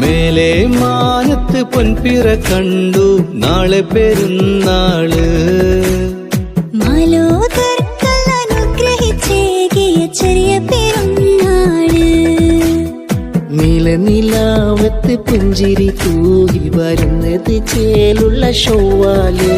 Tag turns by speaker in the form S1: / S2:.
S1: മേലെ മാനത്ത് പൊൻപിറ കണ്ടു നാളെ പെരുന്നാള്.
S2: മാലോകർക്കൽ അനുഗ്രഹിച്ചേകിയ ചെറിയ പെരുന്നാള്.
S3: നിലനിലാവത്ത് പുഞ്ചിരി തൂകി വരുന്നത് ചേലുള്ള ഷവ്വാല്.